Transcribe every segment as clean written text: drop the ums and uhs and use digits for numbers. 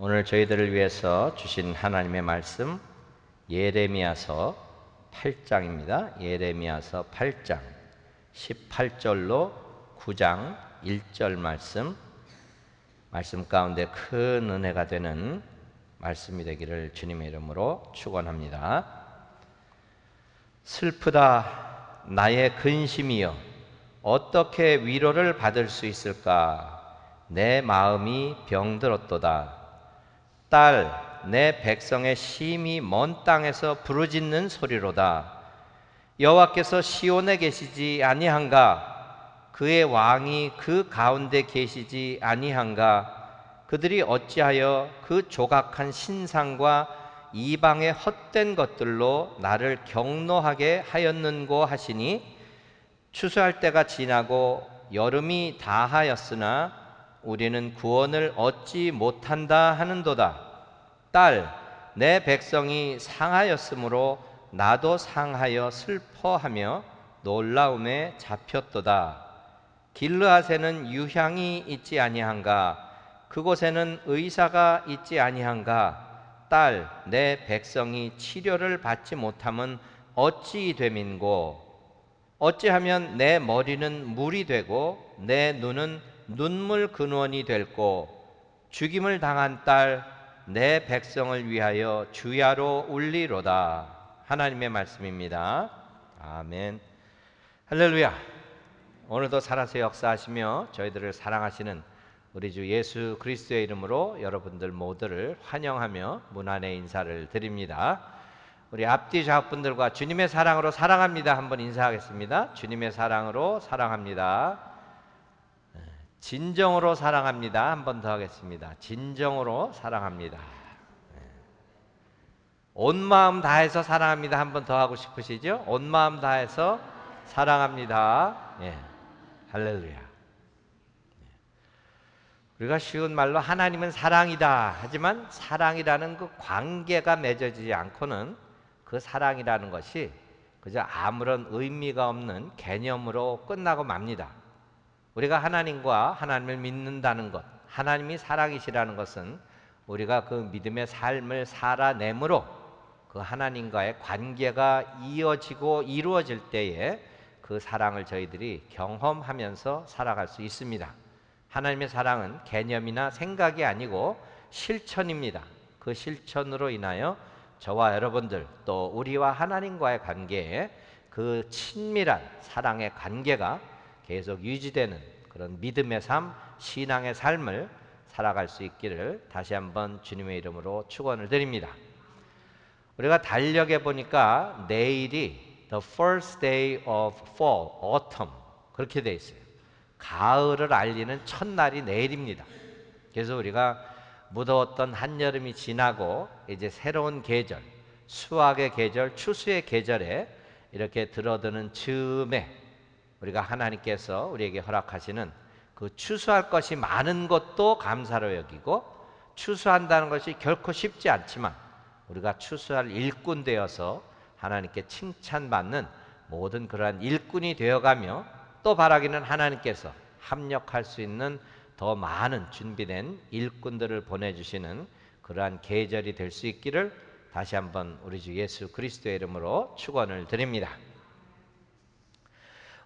오늘 저희들을 위해서 주신 하나님의 말씀 예레미야서 8장입니다. 예레미야서 8장 18절로 9장 1절 말씀 가운데 큰 은혜가 되는 말씀이 되기를 주님의 이름으로 축원합니다. 슬프다 나의 근심이여 어떻게 위로를 받을 수 있을까? 내 마음이 병들었도다. 딸, 내 백성의 심히 먼 땅에서 부르짖는 소리로다. 여호와께서 시온에 계시지 아니한가? 그의 왕이 그 가운데 계시지 아니한가? 그들이 어찌하여 그 조각한 신상과 이방의 헛된 것들로 나를 경노하게 하였는고 하시니, 추수할 때가 지나고 여름이 다하였으나 우리는 구원을 얻지 못한다 하는도다. 딸, 내 백성이 상하였으므로 나도 상하여 슬퍼하며 놀라움에 잡혔도다. 길르앗에는 유향이 있지 아니한가? 그곳에는 의사가 있지 아니한가? 딸, 내 백성이 치료를 받지 못함은 어찌 됨인고? 어찌하면 내 머리는 물이 되고 내 눈은 눈물 근원이 될꼬? 죽임을 당한 딸, 내 백성을 위하여 주야로 울리로다. 하나님의 말씀입니다. 아멘. 할렐루야. 오늘도 살아서 역사하시며 저희들을 사랑하시는 우리 주 예수 그리스도의 이름으로 여러분들 모두를 환영하며 문 안의 인사를 드립니다. 우리 앞뒤 좌우분들과 주님의 사랑으로 사랑합니다 한번 인사하겠습니다. 주님의 사랑으로 사랑합니다. 진정으로 사랑합니다 한 번 더 하겠습니다. 진정으로 사랑합니다. 온 마음 다해서 사랑합니다 한 번 더 하고 싶으시죠? 온 마음 다해서 사랑합니다. 예. 할렐루야. 우리가 쉬운 말로 하나님은 사랑이다 하지만 사랑이라는 그 관계가 맺어지지 않고는 그 사랑이라는 것이 그저 아무런 의미가 없는 개념으로 끝나고 맙니다. 우리가 하나님과 하나님을 믿는다는 것, 하나님이 사랑이시라는 것은 우리가 그 믿음의 삶을 살아내므로 그 하나님과의 관계가 이어지고 이루어질 때에 그 사랑을 저희들이 경험하면서 살아갈 수 있습니다. 하나님의 사랑은 개념이나 생각이 아니고 실천입니다. 그 실천으로 인하여 저와 여러분들 또 우리와 하나님과의 관계에 그 친밀한 사랑의 관계가 계속 유지되는 그런 믿음의 삶, 신앙의 삶을 살아갈 수 있기를 다시 한번 주님의 이름으로 축원을 드립니다. 우리가 달력에 보니까 내일이 the first day of fall, autumn 그렇게 돼 있어요. 가을을 알리는 첫날이 내일입니다. 그래서 우리가 무더웠던 한여름이 지나고 이제 새로운 계절, 수확의 계절, 추수의 계절에 이렇게 들어드는 즈음에 우리가 하나님께서 우리에게 허락하시는 그 추수할 것이 많은 것도 감사로 여기고, 추수한다는 것이 결코 쉽지 않지만 우리가 추수할 일꾼 되어서 하나님께 칭찬받는 모든 그러한 일꾼이 되어가며, 또 바라기는 하나님께서 합력할 수 있는 더 많은 준비된 일꾼들을 보내주시는 그러한 계절이 될 수 있기를 다시 한번 우리 주 예수 그리스도의 이름으로 축원을 드립니다.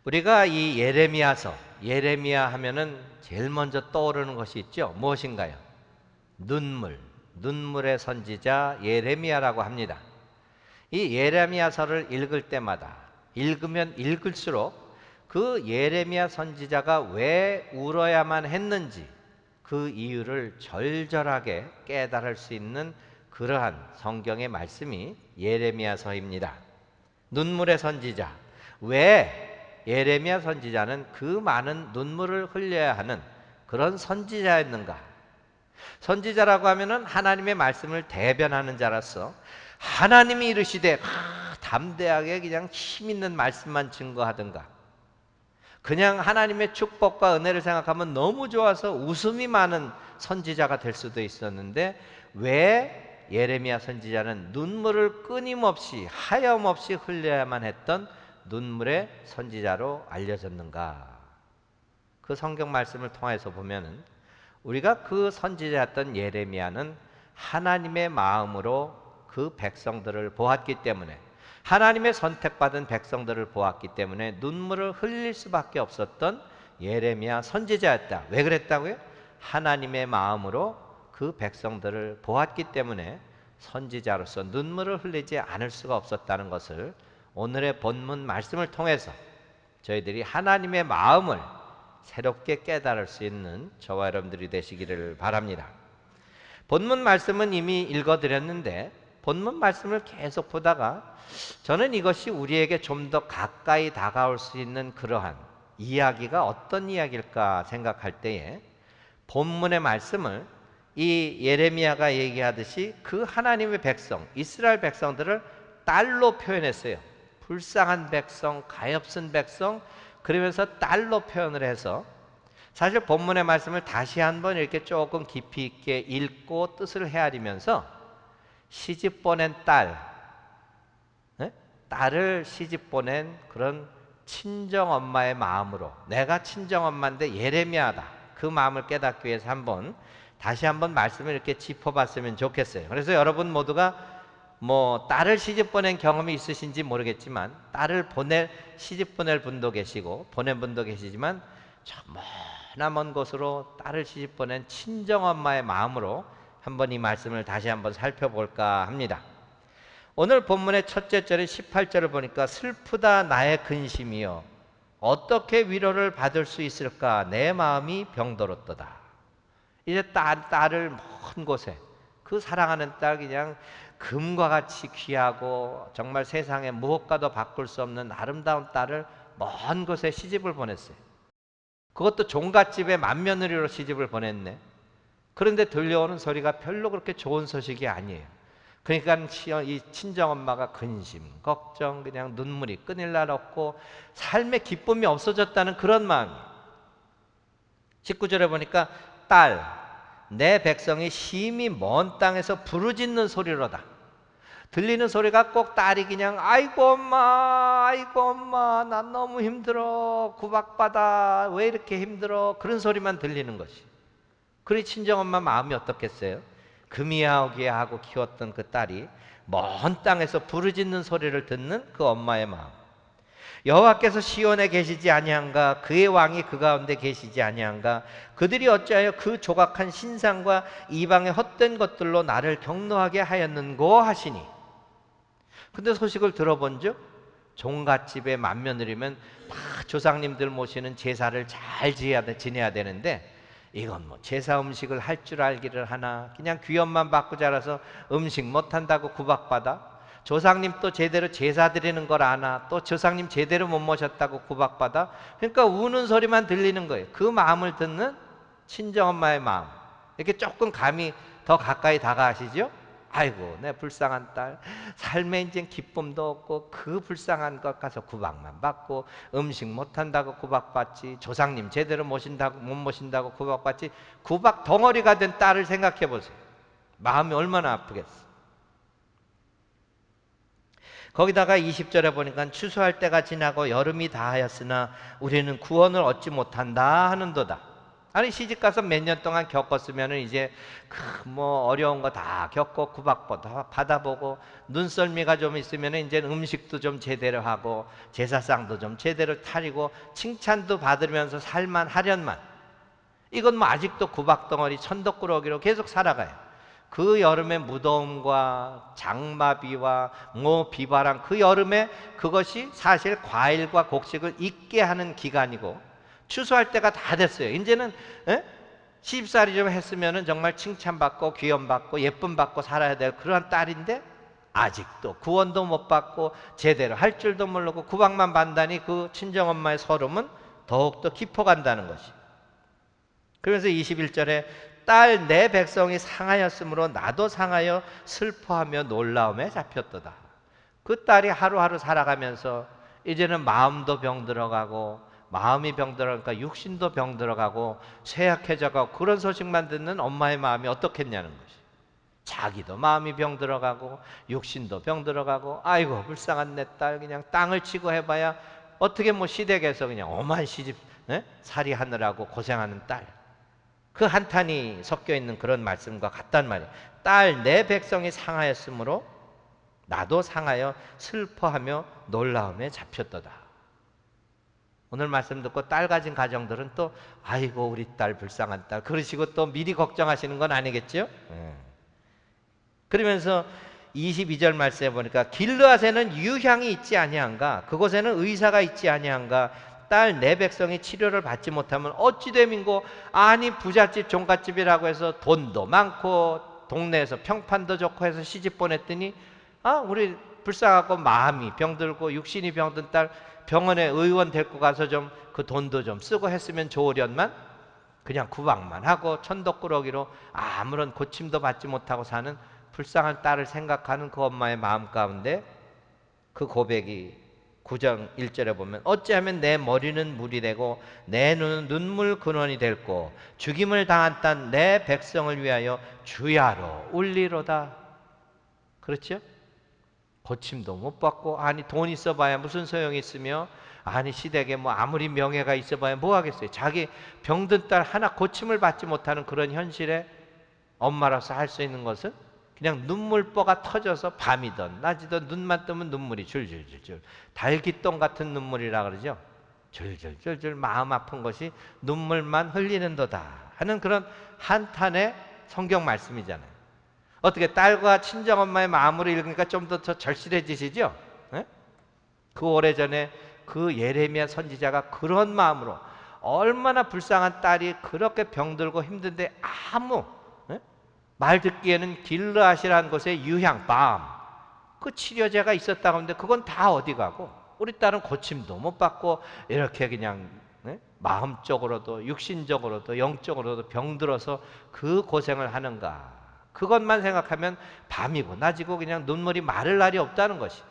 우리가 이 예레미야 하면은 제일 먼저 떠오르는 것이 있죠. 무엇인가요? 눈물의 선지자 예레미야라고 합니다. 이 예레미야서를 읽을 때마다 읽으면 읽을수록 그 예레미야 선지자가 왜 울어야만 했는지 그 이유를 절절하게 깨달을 수 있는 그러한 성경의 말씀이 예레미야서입니다. 눈물의 선지자, 왜 예레미야 선지자는 그 많은 눈물을 흘려야 하는 그런 선지자였는가? 선지자라고 하면은 하나님의 말씀을 대변하는 자로서 하나님이 이르시되 담대하게 그냥 힘 있는 말씀만 증거하든가, 그냥 하나님의 축복과 은혜를 생각하면 너무 좋아서 웃음이 많은 선지자가 될 수도 있었는데, 왜 예레미야 선지자는 눈물을 끊임없이 하염없이 흘려야만 했던 눈물의 선지자로 알려졌는가? 그 성경 말씀을 통해서 보면은 우리가 그 선지자였던 예레미야는 하나님의 마음으로 그 백성들을 보았기 때문에, 하나님의 선택받은 백성들을 보았기 때문에 눈물을 흘릴 수밖에 없었던 예레미야 선지자였다. 왜 그랬다고요? 하나님의 마음으로 그 백성들을 보았기 때문에 선지자로서 눈물을 흘리지 않을 수가 없었다는 것을 오늘의 본문 말씀을 통해서 저희들이 하나님의 마음을 새롭게 깨달을 수 있는 저와 여러분들이 되시기를 바랍니다. 본문 말씀은 이미 읽어드렸는데 본문 말씀을 계속 보다가 저는 이것이 우리에게 좀 더 가까이 다가올 수 있는 그러한 이야기가 어떤 이야기일까 생각할 때에 본문의 말씀을 이 예레미야가 얘기하듯이 그 하나님의 백성, 이스라엘 백성들을 딸로 표현했어요. 불쌍한 백성, 가엾은 백성, 그러면서 딸로 표현을 해서 사실 본문의 말씀을 다시 한번 이렇게 조금 깊이 있게 읽고 뜻을 헤아리면서 시집 보낸 딸, 딸을 시집 보낸 그런 친정 엄마의 마음으로, 내가 친정 엄마인데 예레미야다, 그 마음을 깨닫기 위해서 다시 한번 말씀을 이렇게 짚어봤으면 좋겠어요. 그래서 여러분 모두가 뭐 딸을 시집 보낸 경험이 있으신지 모르겠지만 딸을 시집 보낼 분도 계시고 보낸 분도 계시지만 저 머나먼 곳으로 딸을 시집 보낸 친정엄마의 마음으로 한번 이 말씀을 다시 한번 살펴볼까 합니다. 오늘 본문의 첫째 절인 18절을 보니까 슬프다 나의 근심이여 어떻게 위로를 받을 수 있을까 내 마음이 병들었도다. 이제 딸을 먼 곳에, 그 사랑하는 딸, 그냥 금과 같이 귀하고 정말 세상에 무엇과도 바꿀 수 없는 아름다운 딸을 먼 곳에 시집을 보냈어요. 그것도 종갓집에 맏며느리로 시집을 보냈네. 그런데 들려오는 소리가 별로 그렇게 좋은 소식이 아니에요. 그러니까 이 친정엄마가 근심, 걱정, 그냥 눈물이 끊일 날 없고 삶의 기쁨이 없어졌다는 그런 마음이에요. 19절에 보니까 딸, 내 백성이 심히 먼 땅에서 부르짖는 소리로다. 들리는 소리가 꼭 딸이 그냥 아이고 엄마 난 너무 힘들어, 구박받아, 왜 이렇게 힘들어, 그런 소리만 들리는 것이. 그러니 친정엄마 마음이 어떻겠어요? 금이야오기야 하고 키웠던 그 딸이 먼 땅에서 부르짖는 소리를 듣는 그 엄마의 마음. 여호와께서 시온에 계시지 아니한가, 그의 왕이 그 가운데 계시지 아니한가, 그들이 어찌하여 그 조각한 신상과 이방의 헛된 것들로 나를 경노하게 하였는고 하시니. 근데 소식을 들어본 즉 종갓집의 맏며느리면 다 조상님들 모시는 제사를 잘 지내야 되는데 이건 뭐 제사 음식을 할 줄 알기를 하나, 그냥 귀염만 받고 자라서 음식 못한다고 구박받아, 조상님 또 제대로 제사 드리는 걸 아나, 또 조상님 제대로 못 모셨다고 구박받아. 그러니까 우는 소리만 들리는 거예요. 그 마음을 듣는 친정엄마의 마음, 이렇게 조금 감이 더 가까이 다가가시죠? 아이고 내 불쌍한 딸, 삶에 이제 기쁨도 없고 그 불쌍한 것 가서 구박만 받고, 음식 못한다고 구박받지, 조상님 제대로 못 모신다고 구박받지, 구박 덩어리가 된 딸을 생각해 보세요. 마음이 얼마나 아프겠어. 거기다가 20절에 보니까 추수할 때가 지나고 여름이 다하였으나 우리는 구원을 얻지 못한다 하는도다. 아니 시집가서 몇 년 동안 겪었으면 이제 뭐 어려운 거 다 겪고 받아보고 눈썰미가 좀 있으면 이제 음식도 좀 제대로 하고 제사상도 좀 제대로 차리고 칭찬도 받으면서 살만하련만, 이건 뭐 아직도 구박덩어리 천덕꾸러기로 계속 살아가요. 그 여름의 무더움과 장마비와 비바람, 그 여름에 그것이 사실 과일과 곡식을 잊게 하는 기간이고, 추수할 때가 다 됐어요. 이제는 시집살이 좀 했으면 정말 칭찬받고 귀염받고 예쁨받고 살아야 될 그런 딸인데 아직도 구원도 못 받고 제대로 할 줄도 모르고 구박만 받다니 그 친정엄마의 서름은 더욱더 깊어간다는 것이. 그러면서 21절에 딸 내 백성이 상하였으므로 나도 상하여 슬퍼하며 놀라움에 잡혔도다. 그 딸이 하루하루 살아가면서 이제는 마음도 병들어가고, 마음이 병들어가니까 육신도 병들어가고 쇠약해져가고, 그런 소식만 듣는 엄마의 마음이 어떻겠냐는 것이. 자기도 마음이 병들어가고 육신도 병들어가고, 아이고 불쌍한 내 딸, 그냥 땅을 치고 해봐야 어떻게 뭐 시댁에서 그냥 엄한 시집 살이 하느라고 고생하는 딸, 그 한탄이 섞여 있는 그런 말씀과 같단 말이에요. 딸 내 백성이 상하였으므로 나도 상하여 슬퍼하며 놀라움에 잡혔도다. 오늘 말씀 듣고 딸 가진 가정들은 또 아이고 우리 딸 불쌍한 딸 그러시고 또 미리 걱정하시는 건 아니겠죠? 그러면서 22절 말씀에 보니까 길르앗에는 유향이 있지 아니한가 그곳에는 의사가 있지 아니한가 딸 내 백성이 치료를 받지 못하면 어찌 됨인고 아니 부잣집 종갓집이라고 해서 돈도 많고 동네에서 평판도 좋고 해서 시집 보냈더니 우리 불쌍하고 마음이 병들고 육신이 병든 딸 병원에 의원 데리고 가서 좀 그 돈도 좀 쓰고 했으면 좋으련만 그냥 구박만 하고 천덕꾸러기로 아무런 고침도 받지 못하고 사는 불쌍한 딸을 생각하는 그 엄마의 마음 가운데 그 고백이 9장 1절에 보면 어찌하면 내 머리는 물이 되고 내 눈은 눈물 근원이 될고 죽임을 당한 딸 내 백성을 위하여 주야로 울리로다. 그렇죠? 고침도 못 받고 아니 돈 있어봐야 무슨 소용이 있으며 아니 시댁에 뭐 아무리 명예가 있어봐야 뭐 하겠어요. 자기 병든 딸 하나 고침을 받지 못하는 그런 현실에 엄마로서 할 수 있는 것은 그냥 눈물보가 터져서 밤이든 낮이든 눈만 뜨면 눈물이 줄줄줄줄 달기똥 같은 눈물이라 그러죠. 줄줄줄줄 마음 아픈 것이 눈물만 흘리는도다 하는 그런 한탄의 성경 말씀이잖아요. 어떻게 딸과 친정엄마의 마음으로 읽으니까 좀 더 절실해지시죠? 네? 그 오래전에 그 예레미야 선지자가 그런 마음으로 얼마나 불쌍한 딸이 그렇게 병들고 힘든데 아무 말 듣기에는 길르앗이라는 곳에 유향밤 그 치료제가 있었다고 하는데 그건 다 어디 가고 우리 딸은 고침도 못 받고 이렇게 그냥 마음적으로도 육신적으로도 영적으로도 병들어서 그 고생을 하는가 그것만 생각하면 밤이고 낮이고 그냥 눈물이 마를 날이 없다는 것이.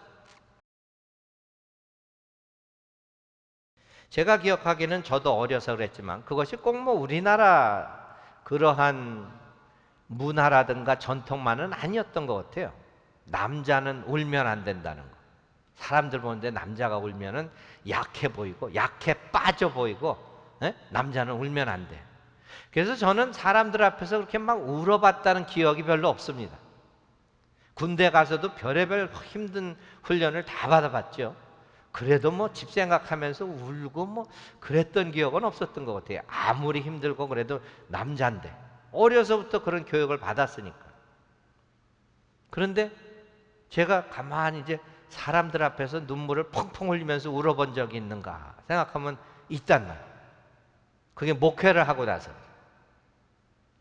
제가 기억하기에는 저도 어려서 그랬지만 그것이 꼭 뭐 우리나라 그러한 문화라든가 전통만은 아니었던 것 같아요. 남자는 울면 안 된다는 거. 사람들 보는데 남자가 울면은 약해 보이고 약해 빠져 보이고 남자는 울면 안 돼. 그래서 저는 사람들 앞에서 그렇게 막 울어봤다는 기억이 별로 없습니다. 군대 가서도 별의별 힘든 훈련을 다 받아봤죠. 그래도 뭐 집 생각하면서 울고 뭐 그랬던 기억은 없었던 것 같아요. 아무리 힘들고 그래도 남자인데 어려서부터 그런 교육을 받았으니까. 그런데 제가 가만히 이제 사람들 앞에서 눈물을 펑펑 흘리면서 울어본 적이 있는가 생각하면 있단 말이에요. 그게 목회를 하고 나서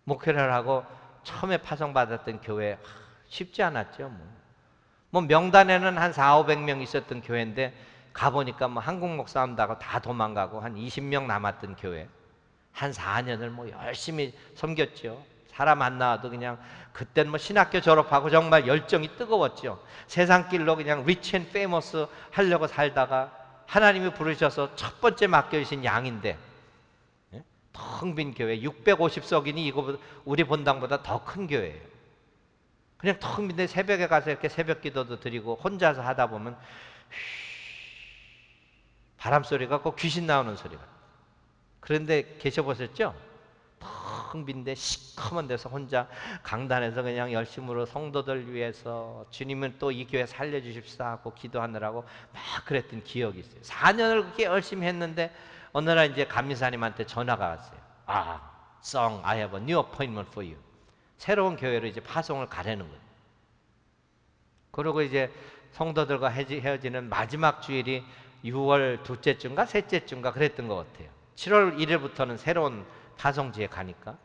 목회를 하고 처음에 파송받았던 교회 쉽지 않았죠. 뭐 명단에는 한 400~500명 있었던 교회인데 가보니까 뭐 한국 목사 한다고 다 도망가고 한 20명 남았던 교회 한 4년을 뭐 열심히 섬겼죠. 사람 안 나와도 그냥 그땐 뭐 신학교 졸업하고 정말 열정이 뜨거웠죠. 세상길로 그냥 리치 앤 페이머스 하려고 살다가 하나님이 부르셔서 첫 번째 맡겨주신 양인데 텅 빈 교회 650석이니 이거 우리 본당보다 더 큰 교회예요. 그냥 텅 빈데 새벽에 가서 이렇게 새벽 기도도 드리고 혼자서 하다 보면 바람소리가 꼭 귀신 나오는 소리가. 그런데 계셔보셨죠? 텅 빈데 시커먼 데서 혼자 강단에서 그냥 열심으로 성도들 위해서 주님은 또 이 교회 살려주십사 하고 기도하느라고 막 그랬던 기억이 있어요. 4년을 그렇게 열심히 했는데 어느 날 이제 감리사님한테 전화가 왔어요. Song, I have a new appointment for you. 새로운 교회로 이제 파송을 가려는 거예요. 그리고 이제 성도들과 헤어지는 마지막 주일이 6월 둘째 주인가 셋째 주인가 그랬던 것 같아요. 7월 1일부터는 새로운 파송지에 가니까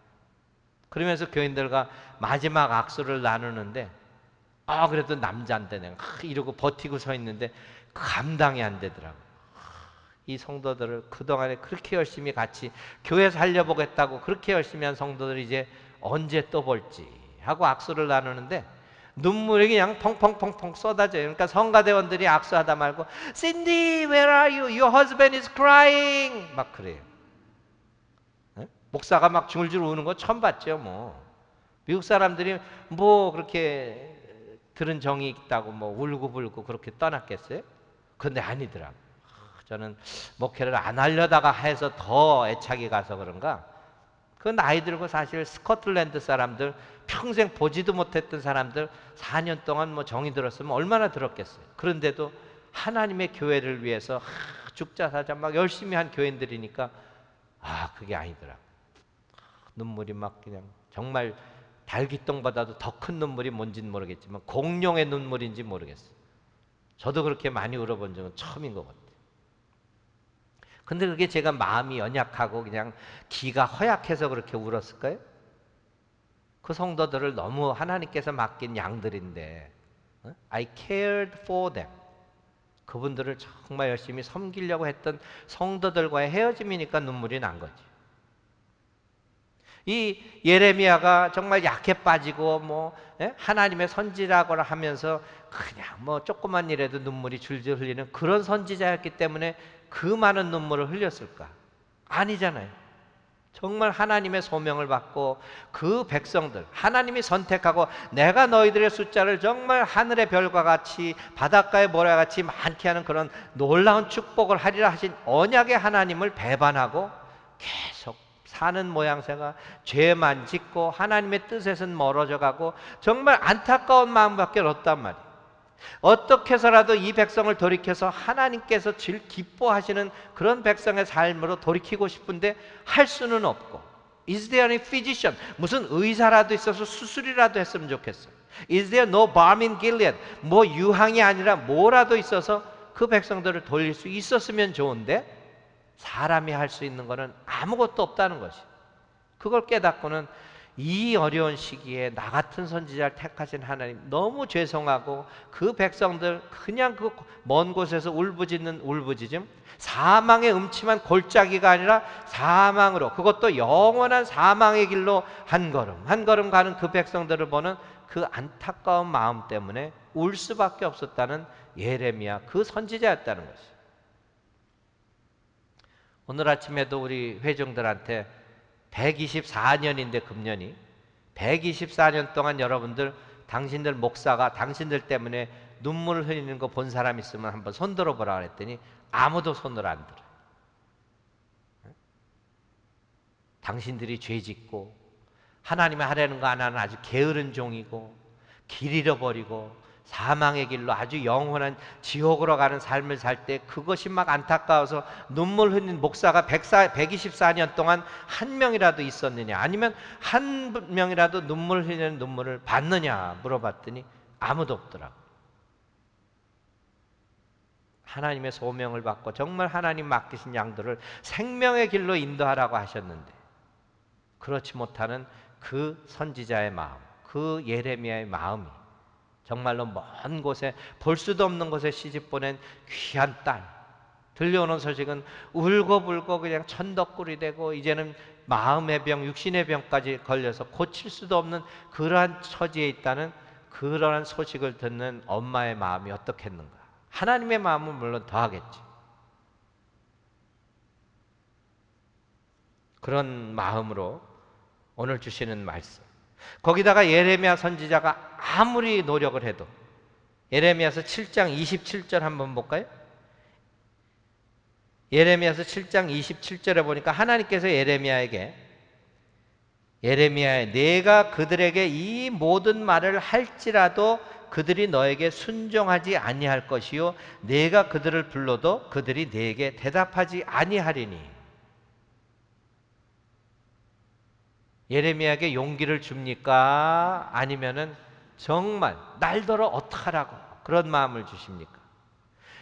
그러면서 교인들과 마지막 악수를 나누는데 그래도 남자인데 내가 이러고 버티고 서 있는데 감당이 안 되더라고요. 이 성도들을 그동안에 그렇게 열심히 같이 교회 살려보겠다고 그렇게 열심히 한 성도들이 이제 언제 또 볼지 하고 악수를 나누는데 눈물이 그냥 펑펑펑펑 쏟아져요. 그러니까 성가대원들이 악수하다 말고 Cindy, where are you? Your husband is crying. 막 그래요. 목사가 막 줄줄 우는 거 처음 봤죠. 뭐 미국 사람들이 뭐 그렇게 들은 정이 있다고 뭐 울고불고 그렇게 떠났겠어요? 근데 아니더라고. 저는 목회를 안 하려다가 해서 더 애착이 가서 그런가 그 나이 들고 사실 스코틀랜드 사람들, 평생 보지도 못했던 사람들 4년 동안 뭐 정이 들었으면 얼마나 들었겠어요. 그런데도 하나님의 교회를 위해서 죽자 사자 막 열심히 한 교인들이니까 그게 아니더라. 눈물이 막 그냥 정말 달기똥보다도 더 큰 눈물이 뭔지는 모르겠지만 공룡의 눈물인지 모르겠어요. 저도 그렇게 많이 울어본 적은 처음인 것 같아요. 근데 그게 제가 마음이 연약하고 그냥 기가 허약해서 그렇게 울었을까요? 그 성도들을 너무 하나님께서 맡긴 양들인데 I cared for them. 그분들을 정말 열심히 섬기려고 했던 성도들과의 헤어짐이니까 눈물이 난 거지. 이 예레미야가 정말 약해 빠지고 하나님의 선지라고 하면서 그냥 조그만 일에도 눈물이 줄줄 흘리는 그런 선지자였기 때문에 그 많은 눈물을 흘렸을까? 아니잖아요. 정말 하나님의 소명을 받고 그 백성들 하나님이 선택하고 내가 너희들의 숫자를 정말 하늘의 별과 같이 바닷가의 모래와 같이 많게 하는 그런 놀라운 축복을 하리라 하신 언약의 하나님을 배반하고 계속 사는 모양새가 죄만 짓고 하나님의 뜻에선 멀어져 가고 정말 안타까운 마음밖에 없단 말이에요. 어떻게 해서라도 이 백성을 돌이켜서 하나님께서 제일 기뻐하시는 그런 백성의 삶으로 돌이키고 싶은데 할 수는 없고 Is there any physician? 무슨 의사라도 있어서 수술이라도 했으면 좋겠어. Is there no balm in Gilead? 유항이 아니라 뭐라도 있어서 그 백성들을 돌릴 수 있었으면 좋은데 사람이 할 수 있는 것은 아무것도 없다는 것이. 그걸 깨닫고는 이 어려운 시기에 나 같은 선지자를 택하신 하나님 너무 죄송하고 그 백성들 그냥 그 먼 곳에서 울부짖는 울부짖음, 사망의 음침한 골짜기가 아니라 사망으로, 그것도 영원한 사망의 길로 한 걸음 한 걸음 가는 그 백성들을 보는 그 안타까운 마음 때문에 울 수밖에 없었다는 예레미야 그 선지자였다는 것이. 오늘 아침에도 우리 회중들한테 124년인데 금년이 124년 동안 여러분들 당신들 목사가 당신들 때문에 눈물을 흘리는 거 본 사람 있으면 한번 손 들어보라 그랬더니 아무도 손을 안 들어요. 당신들이 죄짓고 하나님이 하려는 거 안 하는 아주 게으른 종이고 길 잃어버리고 사망의 길로 아주 영원한 지옥으로 가는 삶을 살 때 그것이 막 안타까워서 눈물 흘린 목사가 124년 동안 한 명이라도 있었느냐, 아니면 한 명이라도 눈물 흘리는 눈물을 받느냐 물어봤더니 아무도 없더라고. 하나님의 소명을 받고 정말 하나님 맡기신 양들을 생명의 길로 인도하라고 하셨는데 그렇지 못하는 그 선지자의 마음, 그 예레미야의 마음이 정말로 먼 곳에 볼 수도 없는 곳에 시집 보낸 귀한 딸, 들려오는 소식은 울고불고 그냥 천덕꿀이 되고 이제는 마음의 병, 육신의 병까지 걸려서 고칠 수도 없는 그러한 처지에 있다는 그러한 소식을 듣는 엄마의 마음이 어떻겠는가. 하나님의 마음은 물론 더하겠지. 그런 마음으로 오늘 주시는 말씀, 거기다가 예레미야 선지자가 아무리 노력을 해도 예레미야서 7장 27절 한번 볼까요? 예레미야서 7장 27절에 보니까 하나님께서 예레미야에게 예레미야에 내가 그들에게 이 모든 말을 할지라도 그들이 너에게 순종하지 아니할 것이요 내가 그들을 불러도 그들이 내게 대답하지 아니하리니. 예레미야에게 용기를 줍니까? 아니면은 정말 날더러 어떡하라고 그런 마음을 주십니까?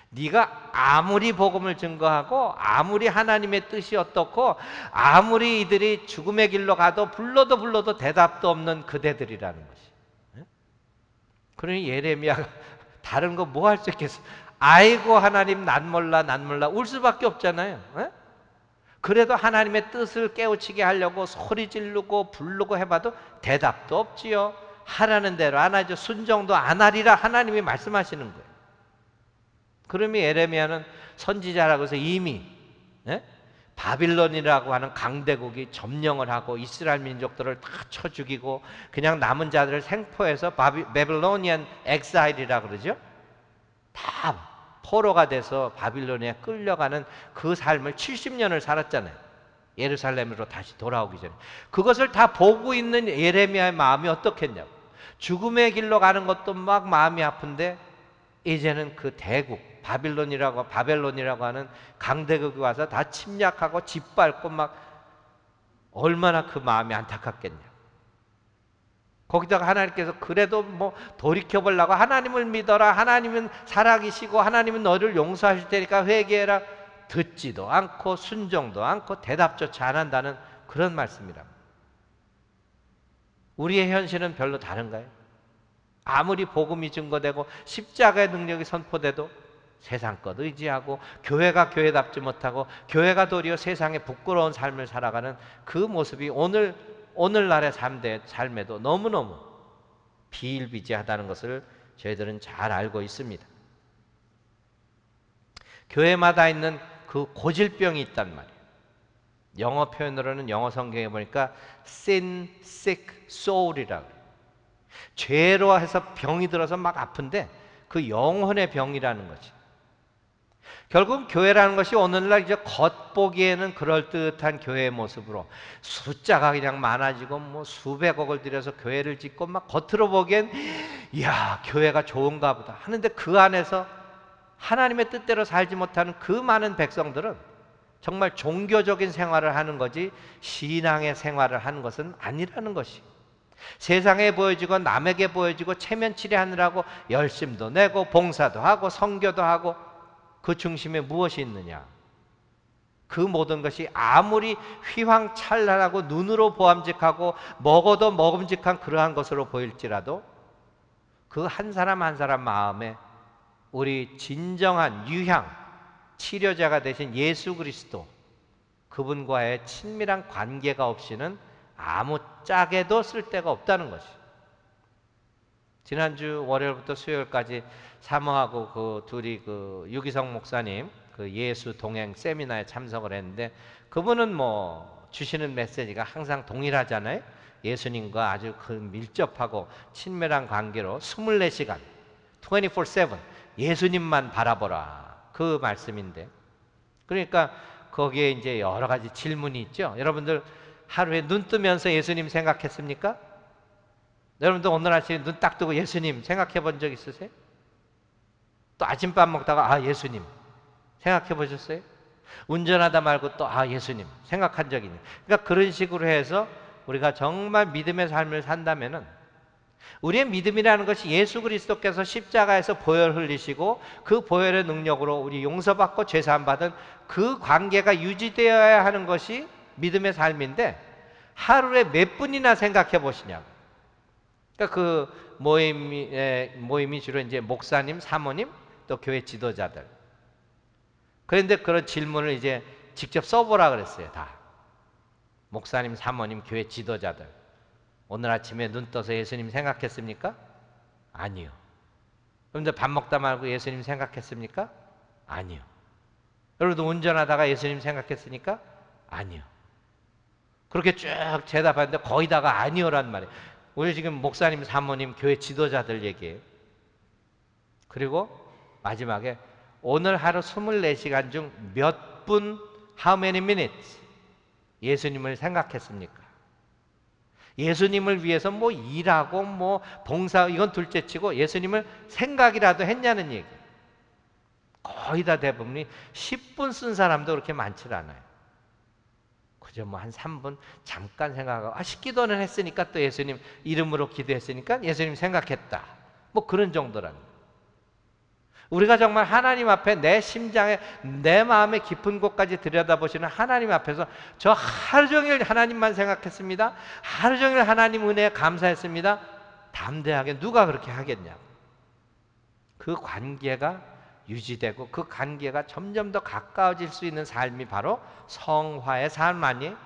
네가 아무리 복음을 증거하고 아무리 하나님의 뜻이 어떻고 아무리 이들이 죽음의 길로 가도 불러도 대답도 없는 그대들이라는 것이. 그러니 예레미야가 다른 거 뭐 할 수 있겠어? 아이고 하나님 난 몰라 울 수밖에 없잖아요. 그래도 하나님의 뜻을 깨우치게 하려고 소리 지르고 부르고 해봐도 대답도 없지요. 하라는 대로 안 하죠. 순종도 안 하리라 하나님이 말씀하시는 거예요. 그러면 예레미야는 선지자라고 해서 이미 바빌론이라고 하는 강대국이 점령을 하고 이스라엘 민족들을 다 쳐 죽이고 그냥 남은 자들을 생포해서 바빌로니안 엑사일이라고 그러죠. 다 포로가 돼서 바빌론에 끌려가는 그 삶을 70년을 살았잖아요. 예루살렘으로 다시 돌아오기 전에. 그것을 다 보고 있는 예레미야의 마음이 어떻겠냐고. 죽음의 길로 가는 것도 막 마음이 아픈데 이제는 그 대국 바벨론이라고 하는 강대국이 와서 다 침략하고 짓밟고 막 얼마나 그 마음이 안타깝겠냐. 거기다가 하나님께서 그래도 뭐 돌이켜보려고 하나님을 믿어라, 하나님은 살아계시고 하나님은 너를 용서하실 테니까 회개해라, 듣지도 않고 순종도 않고 대답조차 안 한다는 그런 말씀이랍니다. 우리의 현실은 별로 다른가요? 아무리 복음이 증거되고 십자가의 능력이 선포돼도 세상 것 의지하고 교회가 교회답지 못하고 교회가 도리어 세상에 부끄러운 삶을 살아가는 그 모습이 오늘날의 삶에도 너무너무 비일비재하다는 것을 저희들은 잘 알고 있습니다. 교회마다 있는 그 고질병이 있단 말이에요. 영어 표현으로는 영어 성경에 보니까 sin, sick, soul이라고 해요. 죄로 해서 병이 들어서 막 아픈데 그 영혼의 병이라는 거지. 결국 교회라는 것이 오늘날 이제 겉보기에는 그럴듯한 교회의 모습으로 숫자가 그냥 많아지고 뭐 수백억을 들여서 교회를 짓고 막 겉으로 보기엔 이야 교회가 좋은가 보다 하는데 그 안에서 하나님의 뜻대로 살지 못하는 그 많은 백성들은 정말 종교적인 생활을 하는 거지 신앙의 생활을 하는 것은 아니라는 것이. 세상에 보여지고 남에게 보여지고 체면치레하느라고 열심도 내고 봉사도 하고 선교도 하고 그 중심에 무엇이 있느냐? 그 모든 것이 아무리 휘황찬란하고 눈으로 보암직하고 먹어도 먹음직한 그러한 것으로 보일지라도 그 한 사람 한 사람 마음에 우리 진정한 유향 치료자가 되신 예수 그리스도 그분과의 친밀한 관계가 없이는 아무 짝에도 쓸데가 없다는 것이. 지난주 월요일부터 수요일까지 사모하고 그 둘이 그 유기성 목사님 그 예수 동행 세미나에 참석을 했는데 그분은 뭐 주시는 메시지가 항상 동일하잖아요. 예수님과 아주 그 밀접하고 친밀한 관계로 24시간 24/7 예수님만 바라보라 그 말씀인데, 그러니까 거기에 이제 여러 가지 질문이 있죠. 여러분들 하루에 눈 뜨면서 예수님 생각했습니까? 여러분들 오늘 아침에 눈 딱 뜨고 예수님 생각해 본 적 있으세요? 또 아침밥 먹다가 아 예수님 생각해 보셨어요? 운전하다 말고 또 아 예수님 생각한 적이 있네요. 그러니까 그런 식으로 해서 우리가 정말 믿음의 삶을 산다면은 우리의 믿음이라는 것이 예수 그리스도께서 십자가에서 보혈 흘리시고 그 보혈의 능력으로 우리 용서받고 죄사함 받은 그 관계가 유지되어야 하는 것이 믿음의 삶인데 하루에 몇 분이나 생각해 보시냐고. 그러니까 그 모임이 주로 이제 목사님, 사모님, 또 교회 지도자들. 그런데 그런 질문을 이제 직접 써보라 그랬어요. 다. 목사님, 사모님, 교회 지도자들. 오늘 아침에 눈 떠서 예수님 생각했습니까? 아니요. 여러분들 밥 먹다 말고 예수님 생각했습니까? 아니요. 여러분들 운전하다가 예수님 생각했습니까? 아니요. 그렇게 쭉 대답하는데 거의 다가 아니요란 말이에요. 우리 지금 목사님, 사모님, 교회 지도자들 얘기해요. 그리고 마지막에 오늘 하루 24시간 중 몇 분, how many minutes 예수님을 생각했습니까? 예수님을 위해서 뭐 일하고 뭐 봉사 이건 둘째치고 예수님을 생각이라도 했냐는 얘기. 거의 다 대부분이 10분 쓴 사람도 그렇게 많지 않아요. 그저 뭐 한 3분 잠깐 생각하고 아 기도는 했으니까 또 예수님 이름으로 기도했으니까 예수님 생각했다. 뭐 그런 정도라는 거예요. 우리가 정말 하나님 앞에 내 심장에 내 마음의 깊은 곳까지 들여다보시는 하나님 앞에서 저 하루 종일 하나님만 생각했습니다. 하루 종일 하나님 은혜에 감사했습니다. 담대하게 누가 그렇게 하겠냐고. 그 관계가 유지되고 그 관계가 점점 더 가까워질 수 있는 삶이 바로 성화의 삶 아니에요?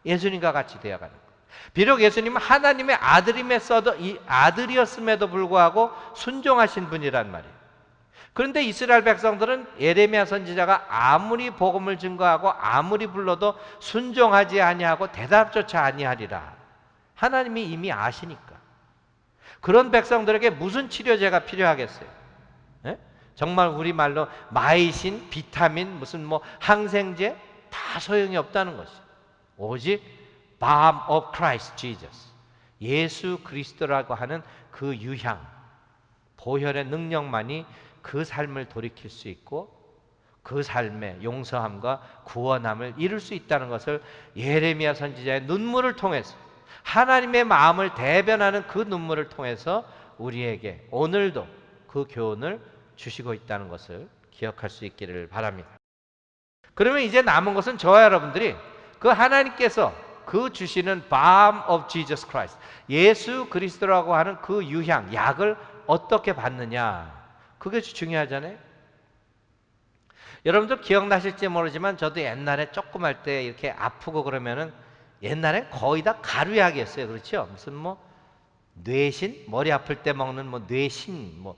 예수님과 같이 되어가는 거예요. 비록 예수님은 하나님의 아들이었음에도 불구하고 순종하신 분이란 말이에요. 그런데 이스라엘 백성들은 예레미야 선지자가 아무리 복음을 증거하고 아무리 불러도 순종하지 아니하고 대답조차 아니하리라. 하나님이 이미 아시니까. 그런 백성들에게 무슨 치료제가 필요하겠어요? 예? 정말 우리말로 마이신, 비타민, 무슨 뭐 항생제 다 소용이 없다는 것이. 오직 balm of Christ Jesus, 예수 그리스도라고 하는 그 유향, 보혈의 능력만이 그 삶을 돌이킬 수 있고 그 삶의 용서함과 구원함을 이룰 수 있다는 것을 예레미야 선지자의 눈물을 통해서, 하나님의 마음을 대변하는 그 눈물을 통해서 우리에게 오늘도 그 교훈을 주시고 있다는 것을 기억할 수 있기를 바랍니다. 그러면 이제 남은 것은 저와 여러분들이 그 하나님께서 그 주시는 balm of Jesus Christ, 예수 그리스도라고 하는 그 유향, 약을 어떻게 받느냐, 그게 중요하잖아요. 여러분들 기억나실지 모르지만 저도 옛날에 조금 할 때 이렇게 아프고 그러면은 옛날엔 거의 다 가루약이었어요. 그렇죠? 무슨 뭐 뇌신, 머리 아플 때 먹는 뭐 뇌신, 뭐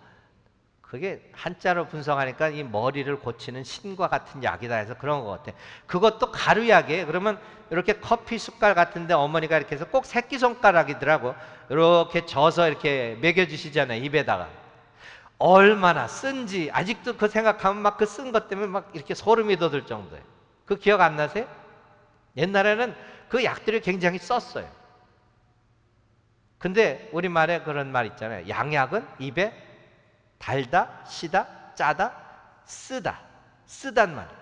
그게 한자로 분석하니까 이 머리를 고치는 신과 같은 약이다 해서 그런 것 같아. 그것도 가루약이에요. 그러면 이렇게 커피 숟갈 같은데 어머니가 이렇게 해서 꼭 새끼손가락이더라고. 이렇게 져서 이렇게 먹여주시잖아요, 입에다가. 얼마나 쓴지 아직도 그 생각하면 막 그 쓴 것 때문에 막 이렇게 소름이 돋을 정도예요. 그 기억 안 나세요? 옛날에는 그 약들이 굉장히 썼어요. 근데 우리말에 그런 말 있잖아요. 양약은 입에 달다, 시다, 짜다, 쓰단 말이에요.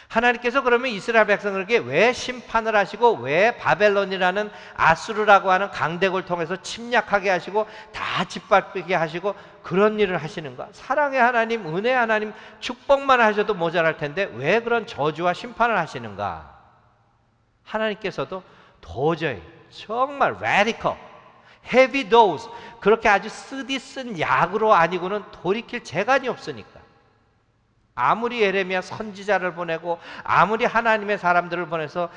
하나님께서 그러면 이스라엘 백성에게 왜 심판을 하시고 왜 바벨론이라는 아수르라고 하는 강대국을 통해서 침략하게 하시고 다 짓밟히게 하시고 그런 일을 하시는가? 사랑의 하나님, 은혜의 하나님, 축복만 하셔도 모자랄 텐데 왜 그런 저주와 심판을 하시는가? 하나님께서도 도저히 정말 radical, heavy dose, 그렇게 아주 쓰디쓴 약으로 아니고는 돌이킬 재간이 없으니까. 아무리 예레미야 선지자를 보내고 아무리 하나님의 사람들을 보내서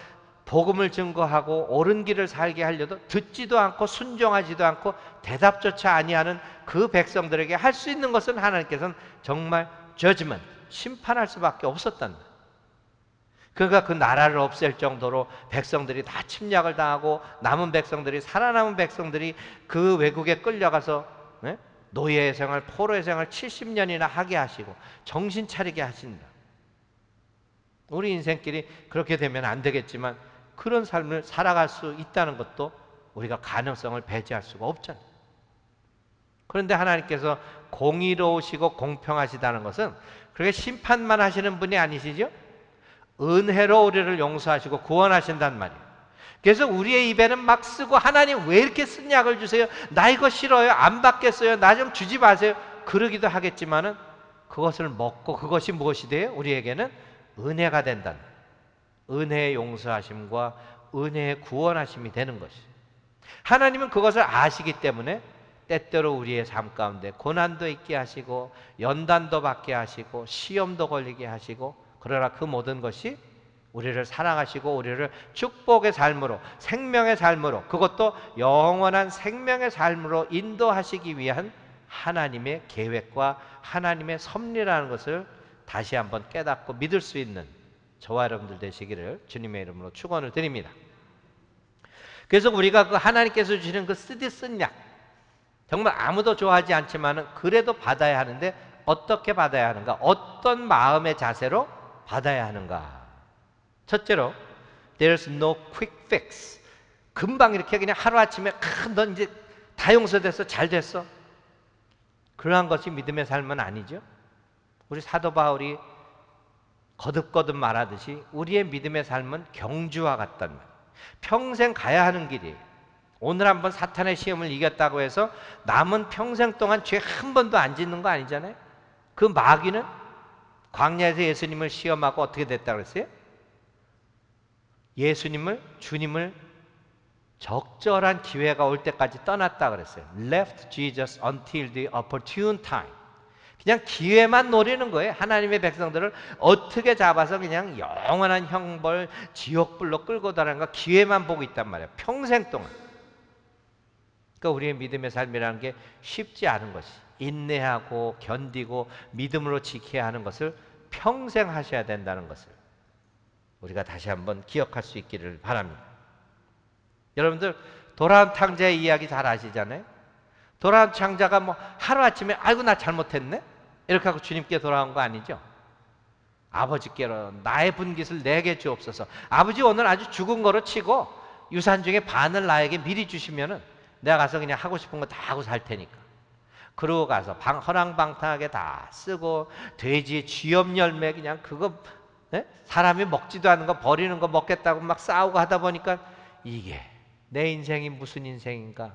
복음을 증거하고 옳은 길을 살게 하려도 듣지도 않고 순종하지도 않고 대답조차 아니하는 그 백성들에게 할 수 있는 것은 하나님께서는 정말 judgment, 심판할 수밖에 없었단 말이에요. 그러니까 그 나라를 없앨 정도로 백성들이 다 침략을 당하고 남은 백성들이, 살아남은 백성들이 그 외국에 끌려가서 노예 생활, 포로의 생활 70년이나 하게 하시고 정신 차리게 하신다. 우리 인생길이 그렇게 되면 안 되겠지만 그런 삶을 살아갈 수 있다는 것도 우리가 가능성을 배제할 수가 없잖아요. 그런데 하나님께서 공의로우시고 공평하시다는 것은 그렇게 심판만 하시는 분이 아니시죠? 은혜로 우리를 용서하시고 구원하신단 말이에요. 그래서 우리의 입에는 막 쓰고 하나님 왜 이렇게 쓴 약을 주세요? 나 이거 싫어요. 안 받겠어요. 나 좀 주지 마세요. 그러기도 하겠지만은 그것을 먹고 그것이 무엇이 돼요? 우리에게는 은혜가 된다는, 은혜의 용서하심과 은혜의 구원하심이 되는 것이. 하나님은 그것을 아시기 때문에 때때로 우리의 삶 가운데 고난도 있게 하시고 연단도 받게 하시고 시험도 걸리게 하시고, 그러나 그 모든 것이 우리를 사랑하시고 우리를 축복의 삶으로, 생명의 삶으로, 그것도 영원한 생명의 삶으로 인도하시기 위한 하나님의 계획과 하나님의 섭리라는 것을 다시 한번 깨닫고 믿을 수 있는 저와 여러분들 되시기를 주님의 이름으로 축원을 드립니다. 그래서 우리가 그 하나님께서 주시는 그 쓰디쓴 약, 정말 아무도 좋아하지 않지만은 그래도 받아야 하는데 어떻게 받아야 하는가? 어떤 마음의 자세로 받아야 하는가? 첫째로, there's no quick fix. 금방 이렇게 그냥 하루아침에 넌 이제 다 용서됐어, 잘 됐어. 그러한 것이 믿음의 삶은 아니죠. 우리 사도 바울이 거듭거듭 말하듯이 우리의 믿음의 삶은 경주와 같단 말이에요. 평생 가야 하는 길이에요. 오늘 한번 사탄의 시험을 이겼다고 해서 남은 평생 동안 죄 한 번도 안 짓는 거 아니잖아요. 그 마귀는 광야에서 예수님을 시험하고 어떻게 됐다고 그랬어요? 주님을 적절한 기회가 올 때까지 떠났다 그랬어요. Left Jesus until the opportune time. 그냥 기회만 노리는 거예요. 하나님의 백성들을 어떻게 잡아서 그냥 영원한 형벌, 지옥불로 끌고 다니는가 기회만 보고 있단 말이에요. 평생 동안. 그러니까 우리의 믿음의 삶이라는 게 쉽지 않은 것이, 인내하고 견디고 믿음으로 지켜야 하는 것을 평생 하셔야 된다는 것을 우리가 다시 한번 기억할 수 있기를 바랍니다. 여러분들 돌아온 탕자의 이야기 잘 아시잖아요. 돌아온 탕자가 뭐 하루아침에 아이고 나 잘못했네 이렇게 하고 주님께 돌아온 거 아니죠. 아버지께로 나의 분깃을 내게 주옵소서. 아버지 오늘 아주 죽은 거로 치고 유산 중에 반을 나에게 미리 주시면은 내가 가서 그냥 하고 싶은 거 다 하고 살 테니까. 그러고 가서 허랑방탕하게 다 쓰고 돼지의 쥐염 열매 그냥 그거 사람이 먹지도 않은 거 버리는 거 먹겠다고 막 싸우고 하다 보니까 이게 내 인생이 무슨 인생인가?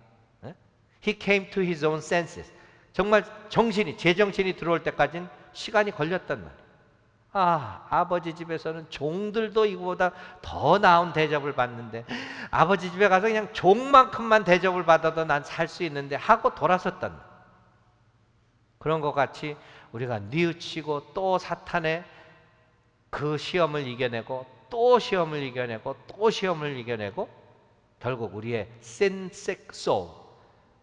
He came to his own senses. 정말 제정신이 들어올 때까지는 시간이 걸렸단 말이에요. 아버지 집에서는 종들도 이거보다 더 나은 대접을 받는데 아버지 집에 가서 그냥 종만큼만 대접을 받아도 난 살 수 있는데 하고 돌아섰단 말이에요. 그런 것 같이 우리가 뉘우치고 또 사탄의 그 시험을 이겨내고 또 시험을 이겨내고 또 시험을 이겨내고 결국 우리의 sin sick soul,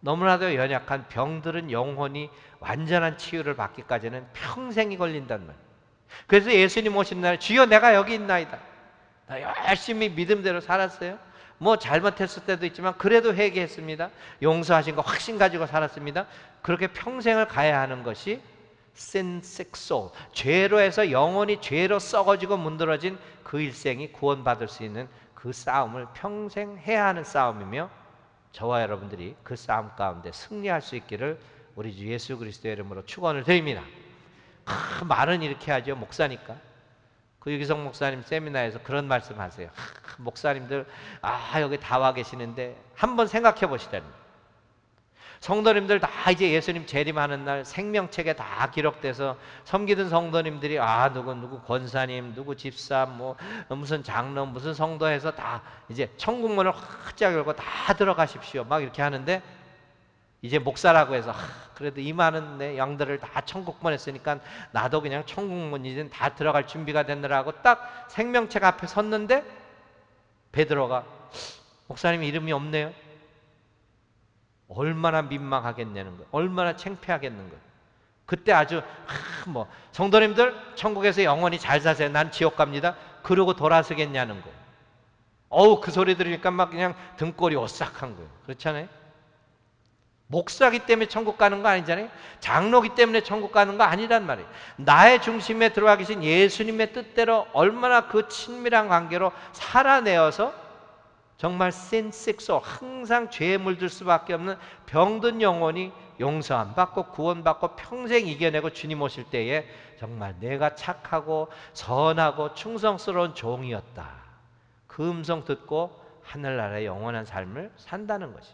너무나도 연약한 병들은 영혼이 완전한 치유를 받기까지는 평생이 걸린단 말이에요. 그래서 예수님 오신 날 주여 내가 여기 있나이다. 나 열심히 믿음대로 살았어요. 뭐 잘못했을 때도 있지만 그래도 회개했습니다. 용서하신 거 확신 가지고 살았습니다. 그렇게 평생을 가야 하는 것이 sin sick soul, 죄로 해서 영혼이 죄로 썩어지고 문드러진 그 일생이 구원받을 수 있는 그 싸움을 평생 해야 하는 싸움이며 저와 여러분들이 그 싸움 가운데 승리할 수 있기를 우리 주 예수 그리스도의 이름으로 축원을 드립니다. 말은 이렇게 하죠. 목사니까. 그 유기성 목사님 세미나에서 그런 말씀 하세요. 목사님들 여기 다 와 계시는데 한번 생각해 보시다니. 성도님들 다 이제 예수님 재림하는 날 생명책에 다 기록돼서 섬기던 성도님들이 누구 권사님, 누구 집사, 뭐 무슨 장로, 무슨 성도해서 다 이제 천국문을 활짝 열고 다 들어가십시오. 막 이렇게 하는데 이제 목사라고 해서 그래도 이 많은 내 양들을 다 천국 보냈으니까 나도 그냥 천국문 이제 다 들어갈 준비가 됐느라고 딱 생명책 앞에 섰는데 베드로가 목사님 이름이 없네요. 얼마나 민망하겠냐는 거예요. 얼마나 창피하겠는 거예요. 그때 아주 뭐 성도님들 천국에서 영원히 잘 사세요. 난 지옥 갑니다. 그러고 돌아서겠냐는 거예요. 그 소리 들으니까 막 그냥 등골이 오싹한 거예요. 그렇잖아요. 목사기 때문에 천국 가는 거 아니잖아요. 장로기 때문에 천국 가는 거 아니란 말이에요. 나의 중심에 들어와 계신 예수님의 뜻대로 얼마나 그 친밀한 관계로 살아내어서 정말 sin sick soul, 항상 죄에 물들 수밖에 없는 병든 영혼이 용서함 받고 구원받고 평생 이겨내고 주님 오실 때에 정말 내가 착하고 선하고 충성스러운 종이었다. 그 음성 듣고 하늘나라의 영원한 삶을 산다는 것이.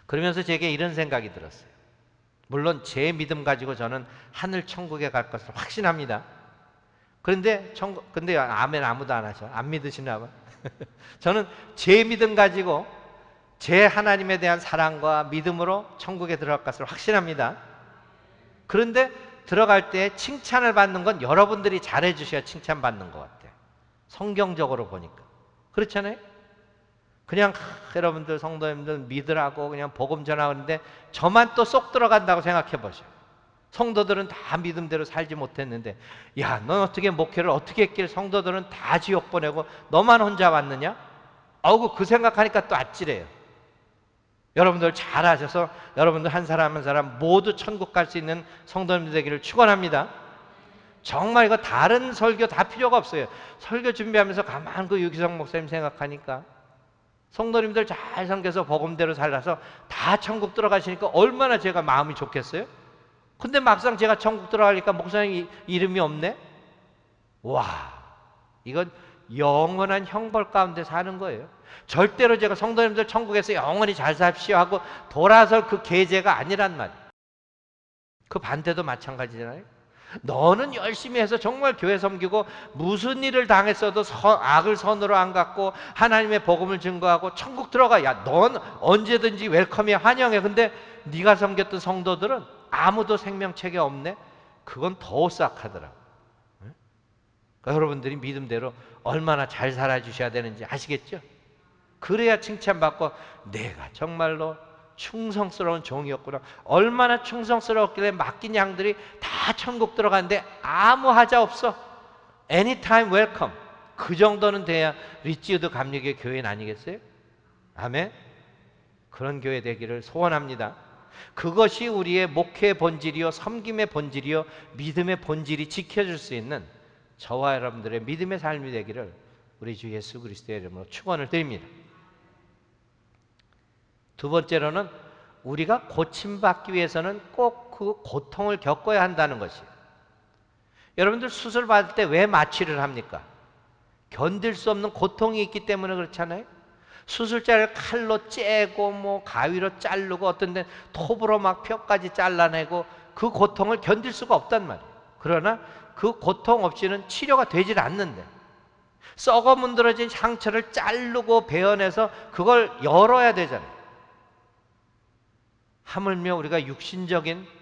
그러면서 제게 이런 생각이 들었어요. 물론 제 믿음 가지고 저는 하늘 천국에 갈 것을 확신합니다. 근데 아멘 아무도 안 하셔. 안 믿으시나 봐. 저는 제 믿음 가지고 제 하나님에 대한 사랑과 믿음으로 천국에 들어갈 것을 확신합니다. 그런데 들어갈 때 칭찬을 받는 건 여러분들이 잘해 주셔야 칭찬받는 것 같아요. 성경적으로 보니까. 그렇잖아요? 그냥 여러분들 성도님들 믿으라고 그냥 복음 전하는데 저만 또 쏙 들어간다고 생각해 보셔요. 성도들은 다 믿음대로 살지 못했는데 넌 어떻게 목회를 어떻게 했길 성도들은 다 지옥 보내고 너만 혼자 왔느냐? 그 생각하니까 또 아찔해요. 여러분들 잘하셔서 여러분들 한 사람 한 사람 모두 천국 갈 수 있는 성도님들 되기를 축원합니다. 정말 이거 다른 설교 다 필요가 없어요. 설교 준비하면서 가만 그 유기성 목사님 생각하니까 성도님들 잘 섬겨서 복음대로 살아서 다 천국 들어가시니까 얼마나 제가 마음이 좋겠어요? 근데 막상 제가 천국 들어가니까 목사님 이름이 없네? 이건 영원한 형벌 가운데 사는 거예요. 절대로 제가 성도님들 천국에서 영원히 잘 삽시오 하고 돌아설 그 계제가 아니란 말이에요. 그 반대도 마찬가지잖아요. 너는 열심히 해서 정말 교회 섬기고 무슨 일을 당했어도 악을 선으로 안 갖고 하나님의 복음을 증거하고 천국 들어가. 넌 언제든지 웰컴이야, 환영해. 근데 네가 섬겼던 성도들은 아무도 생명책에 없네. 그건 더 오싹하더라고. 그러니까 여러분들이 믿음대로 얼마나 잘 살아주셔야 되는지 아시겠죠? 그래야 칭찬받고 내가 정말로 충성스러운 종이었구나. 얼마나 충성스러웠길래 맡긴 양들이 다 천국 들어가는데 아무 하자 없어. Anytime welcome. 그 정도는 돼야 리치우드 감리교회 교인 아니겠어요? 아멘. 그런 교회 되기를 소원합니다. 그것이 우리의 목회의 본질이요, 섬김의 본질이요, 믿음의 본질이 지켜질 수 있는 저와 여러분들의 믿음의 삶이 되기를 우리 주 예수 그리스도의 이름으로 축원을 드립니다. 두 번째로는 우리가 고침받기 위해서는 꼭 그 고통을 겪어야 한다는 것이에요. 여러분들 수술 받을 때 왜 마취를 합니까? 견딜 수 없는 고통이 있기 때문에 그렇잖아요. 수술자를 칼로 째고 뭐 가위로 자르고 어떤 데는 톱으로 막 뼈까지 잘라내고 그 고통을 견딜 수가 없단 말이에요. 그러나 그 고통 없이는 치료가 되질 않는데, 썩어 문드러진 상처를 자르고 베어내서 그걸 열어야 되잖아요. 하물며 우리가 육신적인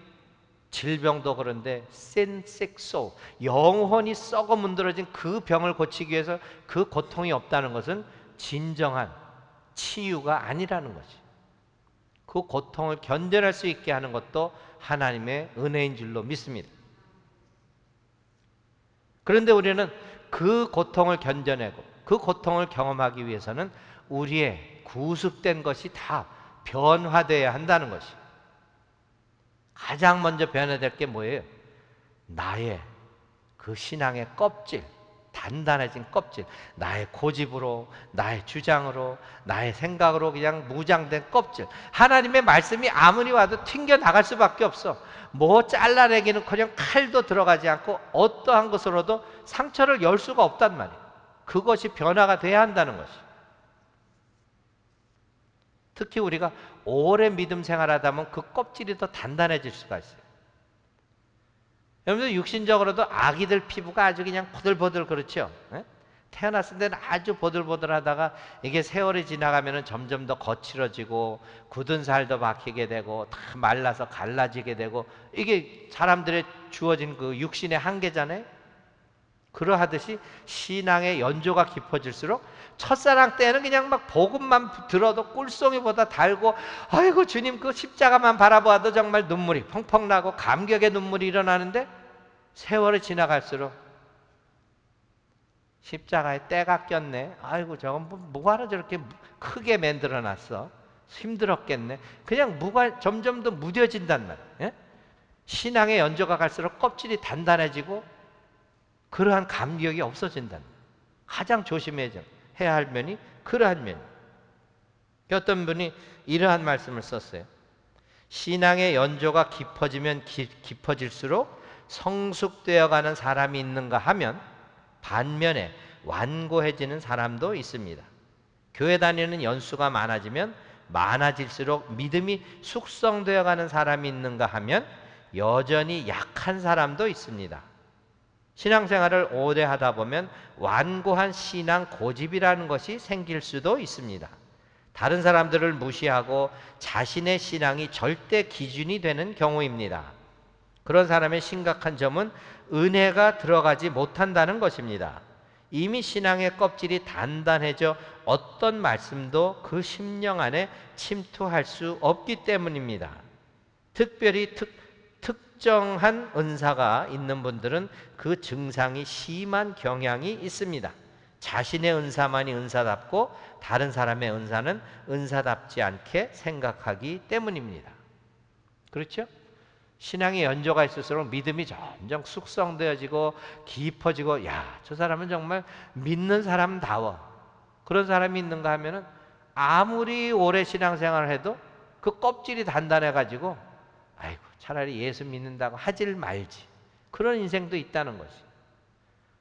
질병도 그런데 센섹소, 영혼이 썩어 문드러진 그 병을 고치기 위해서 그 고통이 없다는 것은 진정한 치유가 아니라는 것이. 그 고통을 견뎌낼 수 있게 하는 것도 하나님의 은혜인 줄로 믿습니다. 그런데 우리는 그 고통을 견뎌내고 그 고통을 경험하기 위해서는 우리의 구속된 것이 다 변화되어야 한다는 것이. 가장 먼저 변화될 게 뭐예요? 나의 그 신앙의 껍질, 단단해진 껍질, 나의 고집으로, 나의 주장으로, 나의 생각으로 그냥 무장된 껍질. 하나님의 말씀이 아무리 와도 튕겨나갈 수밖에 없어. 뭐 잘라내기는커녕 칼도 들어가지 않고 어떠한 것으로도 상처를 열 수가 없단 말이에요. 그것이 변화가 돼야 한다는 것이. 특히 우리가 오래 믿음 생활하다 보면 그 껍질이 더 단단해질 수가 있어요. 여러분들 육신적으로도 아기들 피부가 아주 그냥 보들보들 그렇죠? 예? 태어났을 때는 아주 보들보들하다가 이게 세월이 지나가면 점점 더 거칠어지고 굳은 살도 박히게 되고 다 말라서 갈라지게 되고, 이게 사람들의 주어진 그 육신의 한계잖아요. 그러하듯이 신앙의 연조가 깊어질수록 첫사랑 때는 그냥 막 복음만 들어도 꿀송이보다 달고, 아이고 주님 그 십자가만 바라보아도 정말 눈물이 펑펑 나고 감격의 눈물이 일어나는데, 세월이 지나갈수록 십자가에 때가 꼈네, 아이고 저건 뭐하러 저렇게 크게 만들어놨어, 힘들었겠네, 그냥 무가 점점 더 무뎌진단 말이에요. 예? 신앙의 연조가 갈수록 껍질이 단단해지고 그러한 감격이 없어진다는 거예요. 가장 조심해야 할 면이 그러한 면이에요. 어떤 분이 이러한 말씀을 썼어요. 신앙의 연조가 깊어지면 깊어질수록 성숙되어가는 사람이 있는가 하면 반면에 완고해지는 사람도 있습니다. 교회 다니는 연수가 많아지면 많아질수록 믿음이 숙성되어가는 사람이 있는가 하면 여전히 약한 사람도 있습니다. 신앙생활을 오래 하다 보면 완고한 신앙 고집이라는 것이 생길 수도 있습니다. 다른 사람들을 무시하고 자신의 신앙이 절대 기준이 되는 경우입니다. 그런 사람의 심각한 점은 은혜가 들어가지 못한다는 것입니다. 이미 신앙의 껍질이 단단해져 어떤 말씀도 그 심령 안에 침투할 수 없기 때문입니다. 특별히 특정한 은사가 있는 분들은 그 증상이 심한 경향이 있습니다. 자신의 은사만이 은사답고 다른 사람의 은사는 은사답지 않게 생각하기 때문입니다. 그렇죠? 신앙의 연조가 있을수록 믿음이 점점 숙성되어지고 깊어지고, 야, 저 사람은 정말 믿는 사람다워, 그런 사람이 있는가 하면은 아무리 오래 신앙생활을 해도 그 껍질이 단단해가지고 아이고 차라리 예수 믿는다고 하질 말지, 그런 인생도 있다는 것이.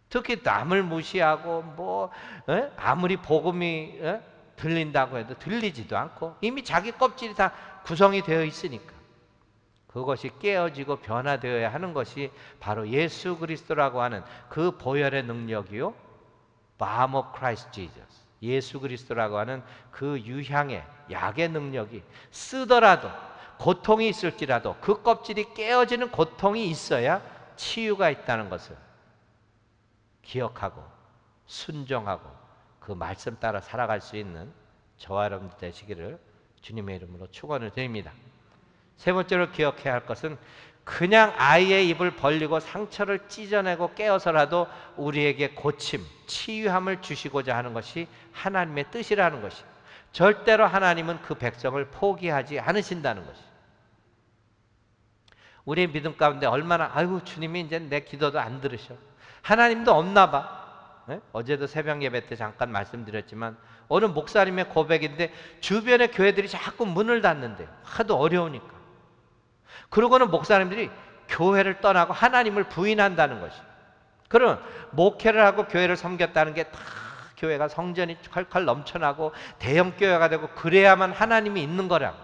특히 남을 무시하고 뭐 아무리 복음이 들린다고 해도 들리지도 않고 이미 자기 껍질이 다 구성이 되어 있으니까 그것이 깨어지고 변화되어야 하는 것이 바로 예수 그리스도라고 하는 그 보혈의 능력이요, balm of Christ Jesus, 예수 그리스도라고 하는 그 유향의 약의 능력이 쓰더라도 고통이 있을지라도 그 껍질이 깨어지는 고통이 있어야 치유가 있다는 것을 기억하고 순종하고 그 말씀 따라 살아갈 수 있는 저와 여러분들 되시기를 주님의 이름으로 축원을 드립니다. 세 번째로 기억해야 할 것은 그냥 아이의 입을 벌리고 상처를 찢어내고 깨어서라도 우리에게 고침, 치유함을 주시고자 하는 것이 하나님의 뜻이라는 것이. 절대로 하나님은 그 백성을 포기하지 않으신다는 것이. 우리의 믿음 가운데 얼마나 아이고 주님이 이제 내 기도도 안 들으셔. 하나님도 없나 봐. 네? 어제도 새벽 예배 때 잠깐 말씀드렸지만 어느 목사님의 고백인데 주변의 교회들이 자꾸 문을 닫는데 하도 어려우니까. 그러고는 목사님들이 교회를 떠나고 하나님을 부인한다는 것이. 그러면 목회를 하고 교회를 섬겼다는 게 다 교회가 성전이 콸콸 넘쳐나고 대형 교회가 되고 그래야만 하나님이 있는 거라고.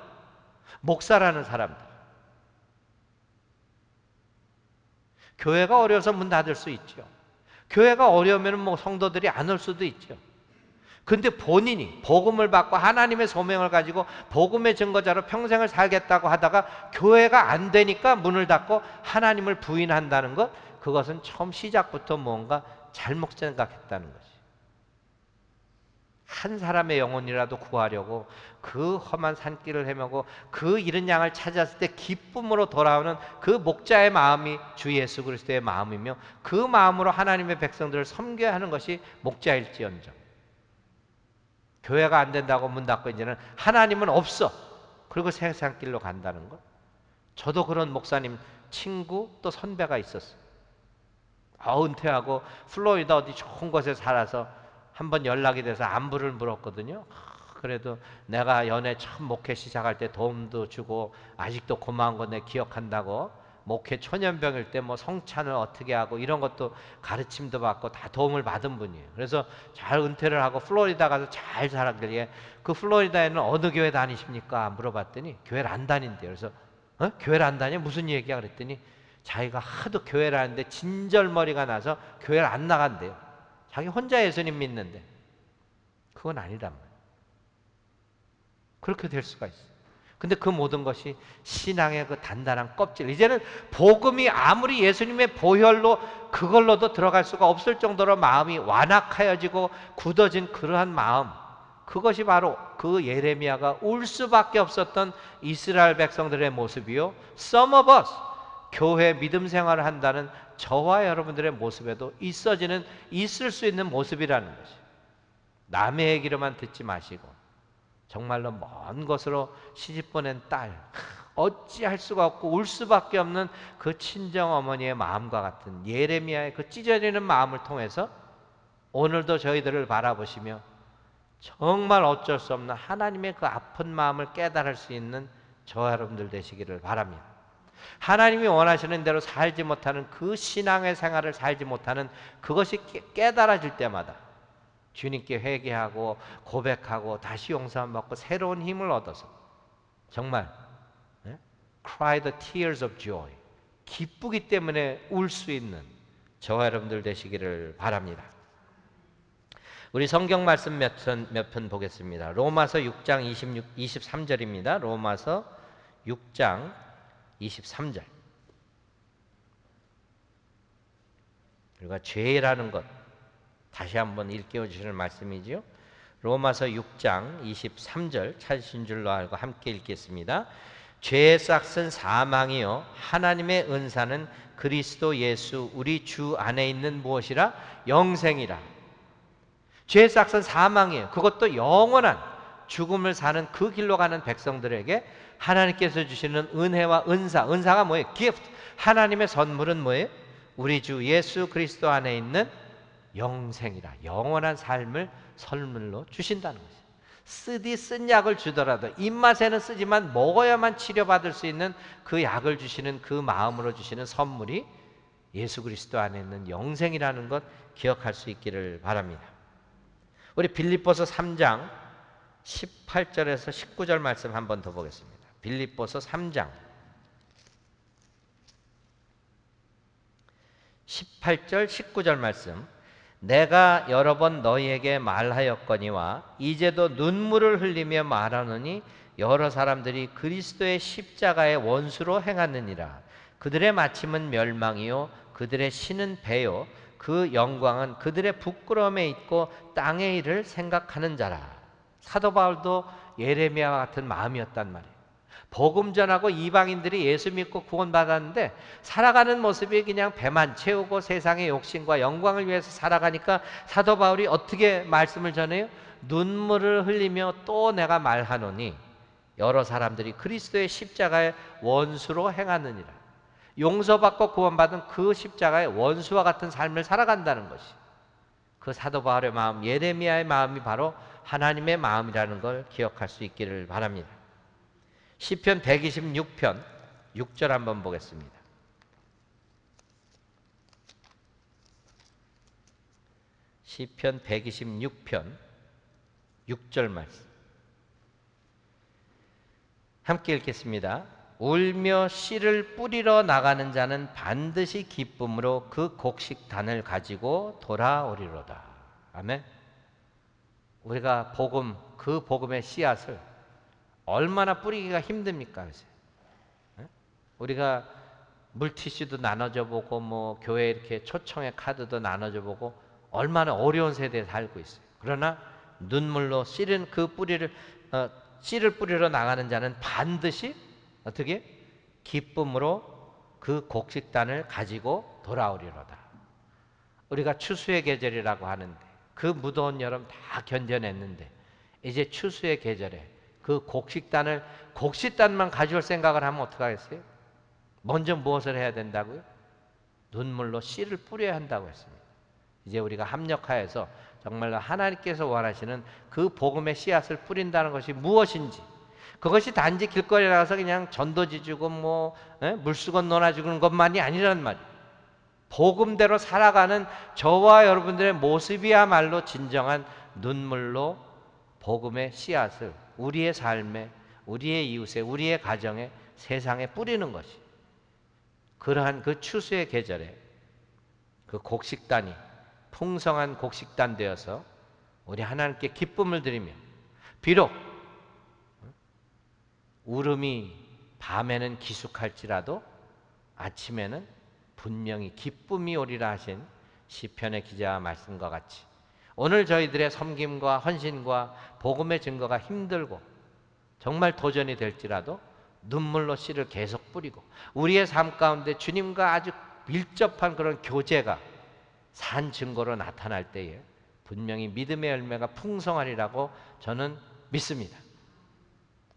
목사라는 사람들. 교회가 어려워서 문 닫을 수 있죠. 교회가 어려우면 뭐 성도들이 안 올 수도 있죠. 근데 본인이 복음을 받고 하나님의 소명을 가지고 복음의 증거자로 평생을 살겠다고 하다가 교회가 안 되니까 문을 닫고 하나님을 부인한다는 것, 그것은 처음 시작부터 뭔가 잘못 생각했다는 것이. 한 사람의 영혼이라도 구하려고 그 험한 산길을 헤매고 그 잃은 양을 찾았을 때 기쁨으로 돌아오는 그 목자의 마음이 주 예수 그리스도의 마음이며 그 마음으로 하나님의 백성들을 섬겨야 하는 것이 목자일지언정. 교회가 안 된다고 문 닫고 이제는 하나님은 없어. 그리고 세상길로 간다는 것. 저도 그런 목사님 친구 또 선배가 있었어요. 은퇴하고 플로리다 어디 좋은 곳에 살아서 한번 연락이 돼서 안부를 물었거든요. 그래도 내가 연애 처음 목회 시작할 때 도움도 주고 아직도 고마운 거 내 기억한다고, 목회 초년병일 때 뭐 성찬을 어떻게 하고 이런 것도 가르침도 받고 다 도움을 받은 분이에요. 그래서 잘 은퇴를 하고 플로리다 가서 잘 살았길래 그 플로리다에는 어느 교회 다니십니까? 물어봤더니 교회를 안 다닌대요. 그래서 교회를 안 다녀? 무슨 얘기야? 그랬더니 자기가 하도 교회를 하는데 진절머리가 나서 교회를 안 나간대요. 자기 혼자 예수님 믿는데. 그건 아니란 말이에요. 그렇게 될 수가 있어요. 근데 그 모든 것이 신앙의 그 단단한 껍질. 이제는 복음이 아무리 예수님의 보혈로 그걸로도 들어갈 수가 없을 정도로 마음이 완악하여지고 굳어진 그러한 마음. 그것이 바로 그 예레미야가 울 수밖에 없었던 이스라엘 백성들의 모습이요. Some of us, 교회 믿음 생활을 한다는 저와 여러분들의 모습에도 있을 수 있는 모습이라는 것이. 남의 얘기로만 듣지 마시고 정말로 먼 곳으로 시집 보낸 딸, 어찌할 수가 없고 울 수밖에 없는 그 친정 어머니의 마음과 같은 예레미야의 그 찢어지는 마음을 통해서 오늘도 저희들을 바라보시며 정말 어쩔 수 없는 하나님의 그 아픈 마음을 깨달을 수 있는 저와 여러분들 되시기를 바랍니다. 하나님이 원하시는 대로 살지 못하는 그 신앙의 생활을 살지 못하는 그것이 깨달아질 때마다 주님께 회개하고 고백하고 다시 용서함 받고 새로운 힘을 얻어서 정말 cry the tears of joy, 기쁘기 때문에 울 수 있는 저와 여러분들 되시기를 바랍니다. 우리 성경 말씀 몇 편 보겠습니다. 로마서 6장 23절입니다. 로마서 6장 23절. 우리가 죄라는 것 다시 한번 일깨워 주시는 말씀이지요. 로마서 6장 23절 찾으신 줄로 알고 함께 읽겠습니다. 죄의 싹은 사망이요 하나님의 은사는 그리스도 예수 우리 주 안에 있는 무엇이라? 영생이라. 죄의 싹은 사망이에요. 그것도 영원한 죽음을 사는 그 길로 가는 백성들에게 하나님께서 주시는 은혜와 은사가 뭐예요? gift. 하나님의 선물은 뭐예요? 우리 주 예수 그리스도 안에 있는 영생이라. 영원한 삶을 선물로 주신다는 것이에요. 쓴 약을 주더라도 입맛에는 쓰지만 먹어야만 치료받을 수 있는 그 약을 주시는 그 마음으로 주시는 선물이 예수 그리스도 안에 있는 영생이라는 것 기억할 수 있기를 바랍니다. 우리 빌립보서 3장 18절에서 19절 말씀 한 번 더 보겠습니다. 빌립보서 3장 18절 19절 말씀. 내가 여러 번 너희에게 말하였거니와 이제도 눈물을 흘리며 말하노니 여러 사람들이 그리스도의 십자가의 원수로 행하느니라. 그들의 마침은 멸망이요 그들의 신은 배요 그 영광은 그들의 부끄러움에 있고 땅의 일을 생각하는 자라. 사도 바울도 예레미야와 같은 마음이었단 말이에요. 복음 전하고 이방인들이 예수 믿고 구원받았는데 살아가는 모습이 그냥 배만 채우고 세상의 욕심과 영광을 위해서 살아가니까 사도 바울이 어떻게 말씀을 전해요? 눈물을 흘리며 또 내가 말하노니 여러 사람들이 그리스도의 십자가의 원수로 행하느니라. 용서받고 구원받은 그 십자가의 원수와 같은 삶을 살아간다는 것이, 그 사도 바울의 마음, 예레미야의 마음이 바로 하나님의 마음이라는 걸 기억할 수 있기를 바랍니다. 시편 126편 6절 한번 보겠습니다. 시편 126편 6절 말씀 함께 읽겠습니다. 울며 씨를 뿌리러 나가는 자는 반드시 기쁨으로 그 곡식단을 가지고 돌아오리로다. 아멘. 우리가 복음, 그 복음의 씨앗을 얼마나 뿌리기가 힘듭니까? 우리가 물티슈도 나눠줘 보고 뭐 교회 이렇게 초청의 카드도 나눠줘 보고 얼마나 어려운 세대에 살고 있어요. 그러나 눈물로 씨를 씨를 뿌리러 나가는 자는 반드시 어떻게? 기쁨으로 그 곡식단을 가지고 돌아오리로다. 우리가 추수의 계절이라고 하는데 그 무더운 여름 다 견뎌냈는데 이제 추수의 계절에 그 곡식단만 가져올 생각을 하면 어떡하겠어요? 먼저 무엇을 해야 된다고요? 눈물로 씨를 뿌려야 한다고 했습니다. 이제 우리가 합력하여서 정말로 하나님께서 원하시는 그 복음의 씨앗을 뿌린다는 것이 무엇인지, 그것이 단지 길거리에 나가서 그냥 전도지 주고 물수건 놓아주는 것만이 아니란 말이에요. 복음대로 살아가는 저와 여러분들의 모습이야말로 진정한 눈물로 복음의 씨앗을 우리의 삶에, 우리의 이웃에, 우리의 가정에, 세상에 뿌리는 것이, 그러한 그 추수의 계절에 그 곡식단이 풍성한 곡식단 되어서 우리 하나님께 기쁨을 드리며, 비록 울음이 밤에는 기숙할지라도 아침에는 분명히 기쁨이 오리라 하신 시편의 기자와 말씀과 같이 오늘 저희들의 섬김과 헌신과 복음의 증거가 힘들고 정말 도전이 될지라도 눈물로 씨를 계속 뿌리고 우리의 삶 가운데 주님과 아주 밀접한 그런 교제가 산 증거로 나타날 때에 분명히 믿음의 열매가 풍성하리라고 저는 믿습니다.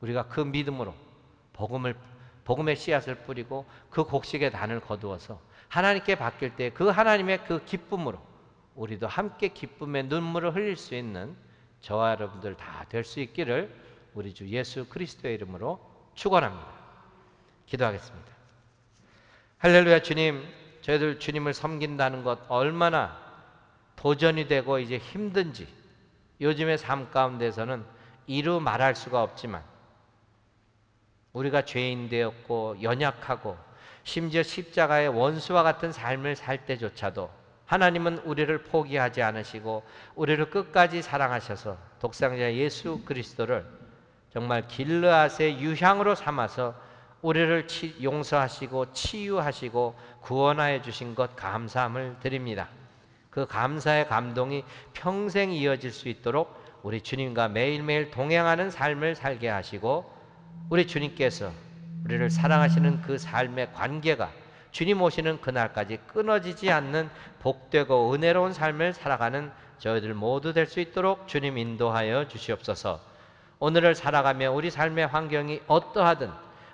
우리가 그 믿음으로 복음의 씨앗을 뿌리고 그 곡식의 단을 거두어서 하나님께 바뀔 때 그 하나님의 그 기쁨으로 우리도 함께 기쁨의 눈물을 흘릴 수 있는 저와 여러분들 다 될 수 있기를 우리 주 예수 그리스도의 이름으로 축원합니다. 기도하겠습니다. 할렐루야. 주님, 저희들 주님을 섬긴다는 것 얼마나 도전이 되고 이제 힘든지 요즘의 삶 가운데서는 이루 말할 수가 없지만, 우리가 죄인 되었고 연약하고 심지어 십자가의 원수와 같은 삶을 살 때조차도 하나님은 우리를 포기하지 않으시고 우리를 끝까지 사랑하셔서 독생자 예수 그리스도를 정말 길르앗의 유향으로 삼아서 우리를 용서하시고 치유하시고 구원하여 주신 것 감사함을 드립니다. 그 감사의 감동이 평생 이어질 수 있도록 우리 주님과 매일매일 동행하는 삶을 살게 하시고, 우리 주님께서 우리를 사랑하시는 그 삶의 관계가 주님 오시는 그날까지 끊어지지 않는 복되고 은혜로운 삶을 살아가는 저희들 모두 될 수 있도록 주님 인도하여 주시옵소서. 오늘을 살아가며 우리 삶의 환경이 어떠하든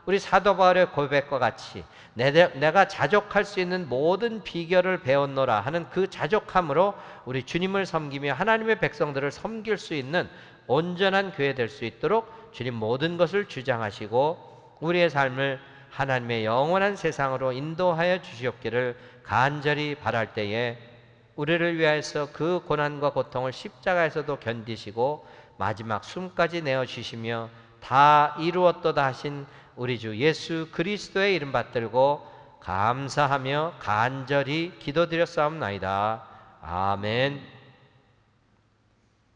우리 사도 바울의 고백과 같이 내가 자족할 수 있는 모든 비결을 배웠노라 하는 그 자족함으로 우리 주님을 섬기며 하나님의 백성들을 섬길 수 있는 온전한 교회 될 수 있도록 주님 모든 것을 주장하시고 우리의 삶을 하나님의 영원한 세상으로 인도하여 주시옵기를 간절히 바랄 때에 우리를 위하여서 그 고난과 고통을 십자가에서도 견디시고 마지막 숨까지 내어주시며 다 이루었도다 하신 우리 주 예수 그리스도의 이름 받들고 감사하며 간절히 기도드렸사옵나이다. 아멘.